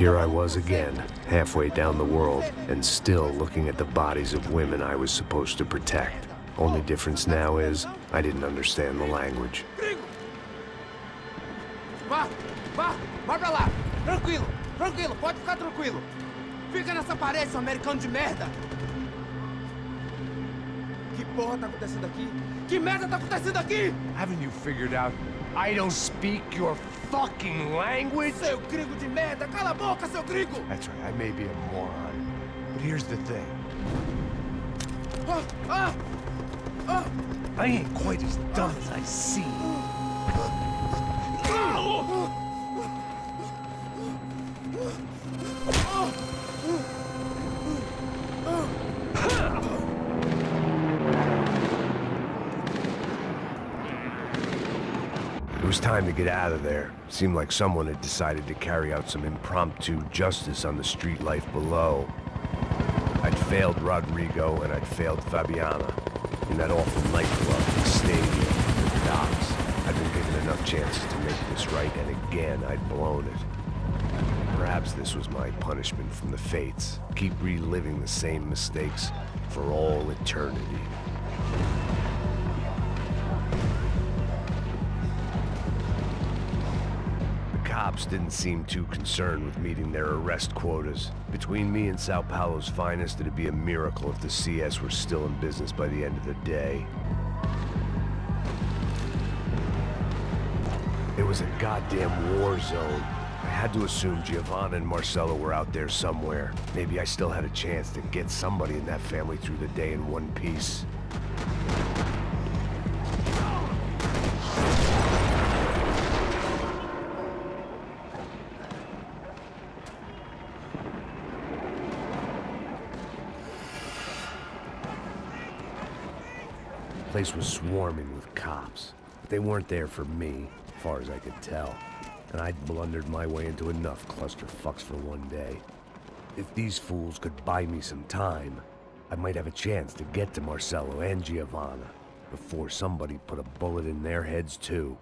Here I was again, halfway down the world, and still looking at the bodies of women I was supposed to protect. Only difference now is, I didn't understand the language. Vai pra lá! Tranquilo, tranquilo, pode ficar tranquilo! Fica nessa parede, seu americano de merda! Que porra tá acontecendo aqui? Que merda tá acontecendo aqui? Haven't you figured out I don't speak your fucking language? Seu gringo de merda! Cala a boca, seu gringo! That's right, I may be a moron, but here's the thing. I ain't quite as dumb as I seem. It was time to get out of there. Seemed like someone had decided to carry out some impromptu justice on the street life below. I'd failed Rodrigo and I'd failed Fabiana. In that awful nightclub, the stadium, the docks. I'd been given enough chances to make this right, and again I'd blown it. Perhaps this was my punishment from the fates. Keep reliving the same mistakes for all eternity. Cops didn't seem too concerned with meeting their arrest quotas. Between me and Sao Paulo's finest, it'd be a miracle if the CS were still in business by the end of the day. It was a goddamn war zone. I had to assume Giovanna and Marcelo were out there somewhere. Maybe I still had a chance to get somebody in that family through the day in one piece. The place was swarming with cops. But they weren't there for me, as far as I could tell. And I'd blundered my way into enough clusterfucks for one day. If these fools could buy me some time, I might have a chance to get to Marcelo and Giovanna before somebody put a bullet in their heads too.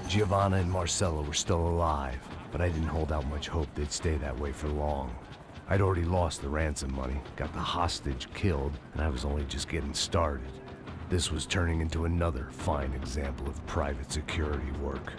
Giovanna and Marcelo were still alive, but I didn't hold out much hope they'd stay that way for long. I'd already lost the ransom money, got the hostage killed, and I was only just getting started. This was turning into another fine example of private security work.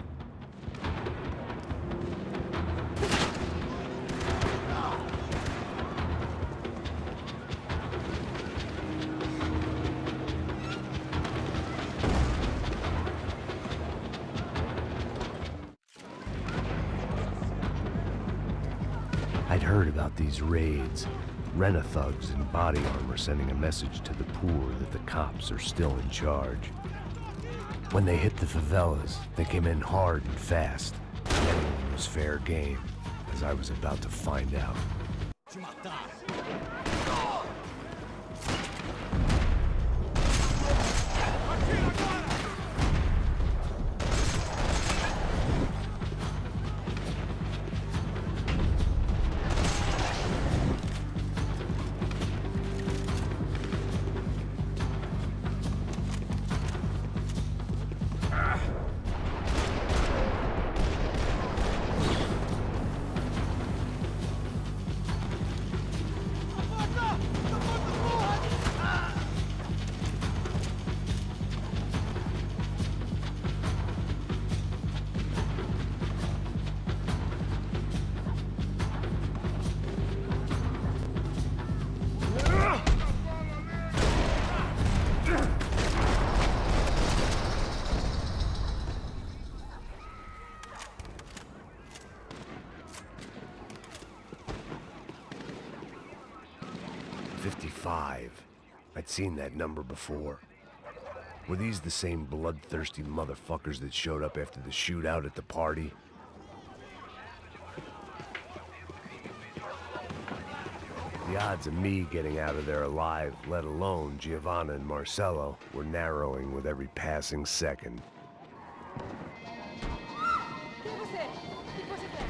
I'd heard about these raids. Rent-a-thugs in body armor sending a message to the poor that the cops are still in charge. When they hit the favelas, they came in hard and fast. Anyone was fair game, as I was about to find out. I'd seen that number before. Were these the same bloodthirsty motherfuckers that showed up after the shootout at the party? The odds of me getting out of there alive, let alone Giovanna and Marcelo, were narrowing with every passing second. Quem é você? O que você quer?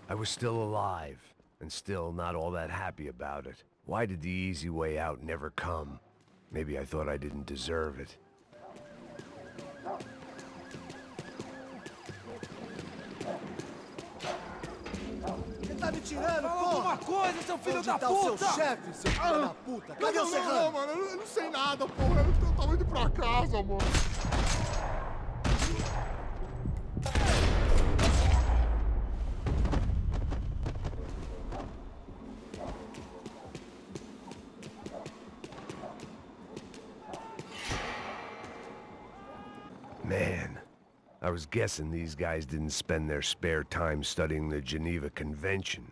I was still alive, and still not all that happy about it. Why did the easy way out never come? Maybe I thought I didn't deserve it. Você tá me tirando, Fala porra? alguma coisa, seu filho da Onde tá o seu puta! chefe, seu filho da puta? Cadê o Não, Serrano? mano, eu não sei nada, porra. Eu tava indo pra casa, mano. Man, I was guessing these guys didn't spend their spare time studying the Geneva Convention.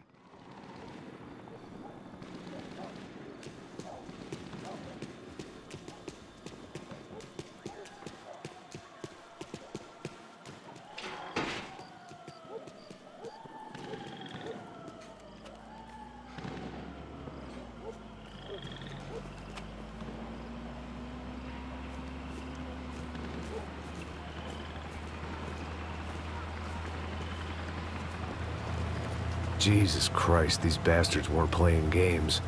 Jesus Christ, these bastards weren't playing games.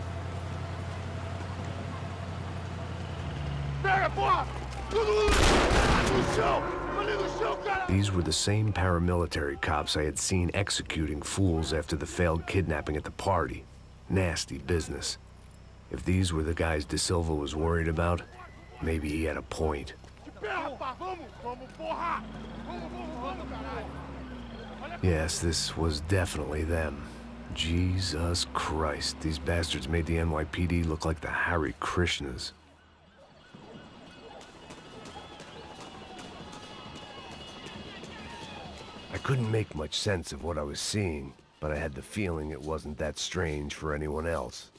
Pega, porra! No chão! Ali no chão, cara! These were the same paramilitary cops I had seen executing fools after the failed kidnapping at the party. Nasty business. If these were the guys De Silva was worried about, maybe he had a point. De pé, rapaz! Vamos, porra! Vamos, caralho! Yes, this was definitely them. Jesus Christ, these bastards made the NYPD look like the Hare Krishnas. I couldn't make much sense of what I was seeing, but I had the feeling it wasn't that strange for anyone else.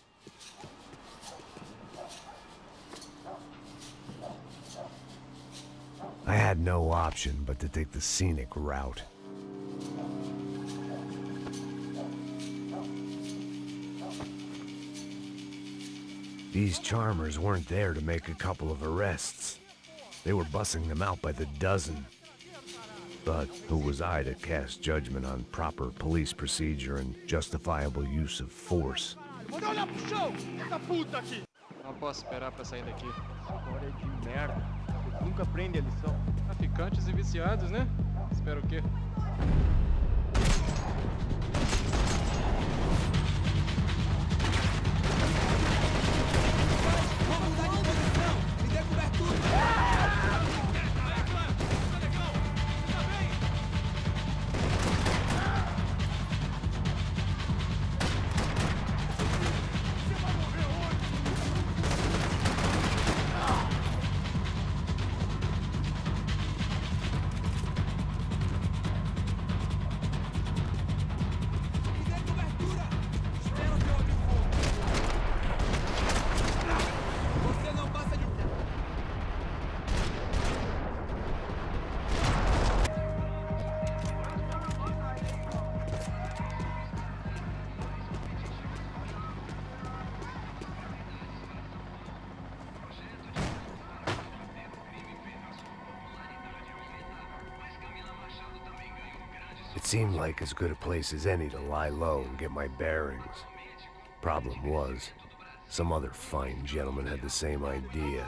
I had no option but to take the scenic route. These charmers weren't there to make a couple of arrests. They were bussing them out by the dozen. But who was I to cast judgment on proper police procedure and justifiable use of force? Manda olhar pro chão! Essa puta aqui! Não posso esperar pra sair daqui. História de merda. Você nunca aprende a lição. Traficantes e viciados, né? Espero o quê? Vamos mudar de posição! Me dê cobertura! seemed like as good a place as any to lie low and get my bearings. Problem was, some other fine gentleman had the same idea.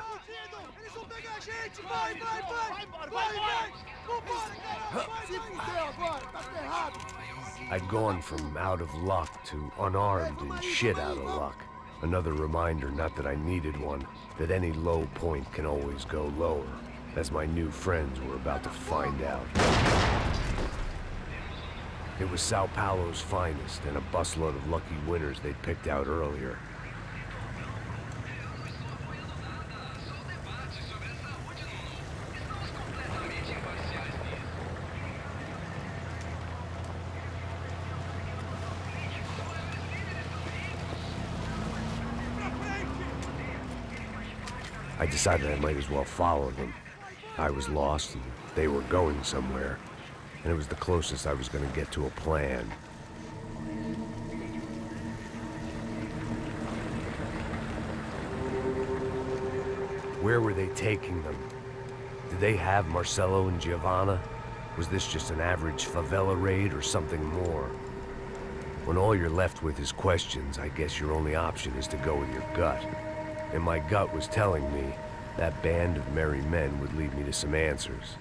Eles vão pegar a gente! Vai, vai, vai! Vai, vai! Vambora, cara! Se fudeu agora, tá ferrado! I'd gone from out of luck to unarmed and shit out of luck. Another reminder, not that I needed one, that any low point can always go lower, as my new friends were about to find out. It was Sao Paulo's finest, and a busload of lucky winners they'd picked out earlier. I decided I might as well follow them. I was lost, and they were going somewhere, and it was the closest I was going to get to a plan. Where were they taking them? Did they have Marcelo and Giovanna? Was this just an average favela raid or something more? When all you're left with is questions, I guess your only option is to go with your gut. And my gut was telling me that band of merry men would lead me to some answers.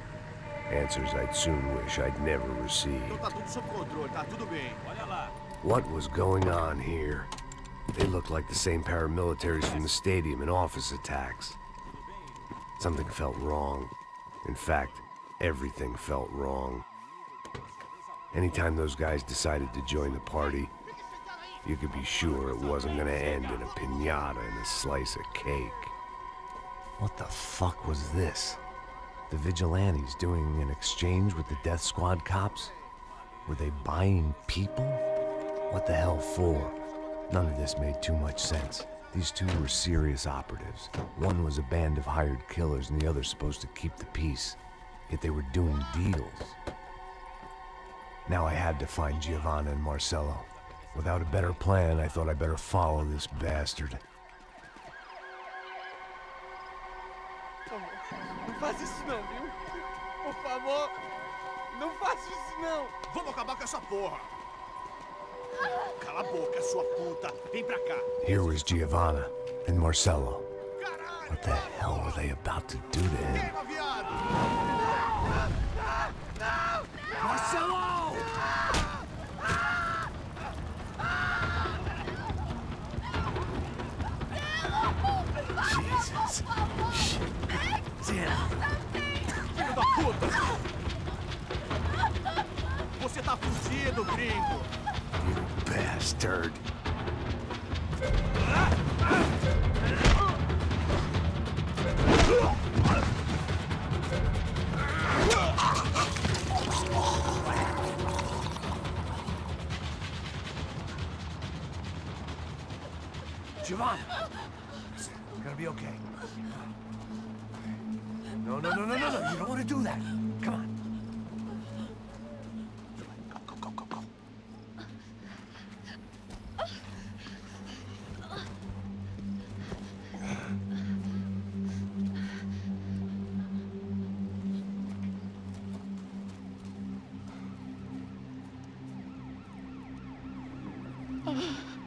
Answers I'd soon wish I'd never received. Tá tudo sob controle, tá tudo bem. Olha lá. What was going on here? They looked like the same paramilitaries from the stadium in office attacks. Something felt wrong. In fact, everything felt wrong. Anytime those guys decided to join the party, you could be sure it wasn't gonna end in a piñata and a slice of cake. What the fuck was this? The vigilantes doing an exchange with the death squad cops? Were they buying people? What the hell for? None of this made too much sense. These two were serious operatives. One was a band of hired killers and the other supposed to keep the peace. Yet they were doing deals. Now I had to find Giovanna and Marcelo. Without a better plan, I thought I better follow this bastard. Não faz isso não, viu? Por favor, não faz isso não. Vamos acabar com essa porra! Cala a boca, sua puta! Vem pra cá! Here was Giovanna and Marcelo. What the hell were they about to do to him? Queima, viado! Marcelo! Jesus. Filho da puta! Você tá fudido, gringo! You bastard. Giovanna! Gonna be okay. No, no, no, no, no, no. You don't want to do that. Come on. Go, go, go, go, go.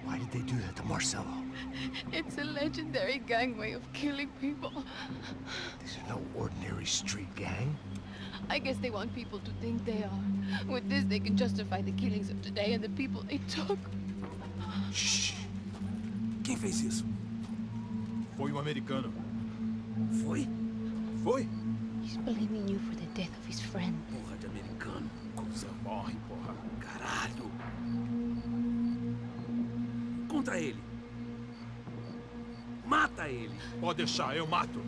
Why did they do that to Marcelo? It's a legendary gang way of killing people. These are no ordinary street gang. I guess they want people to think they are. With this, they can justify the killings of today and the people they took. Shh! Quem fez isso? Foi americano. Foi? Foi? He's blaming you for the death of his friend. Porra de americano. Coisa morre, porra. Caralho. Contra ele. Mata ele. Pode deixar, eu mato.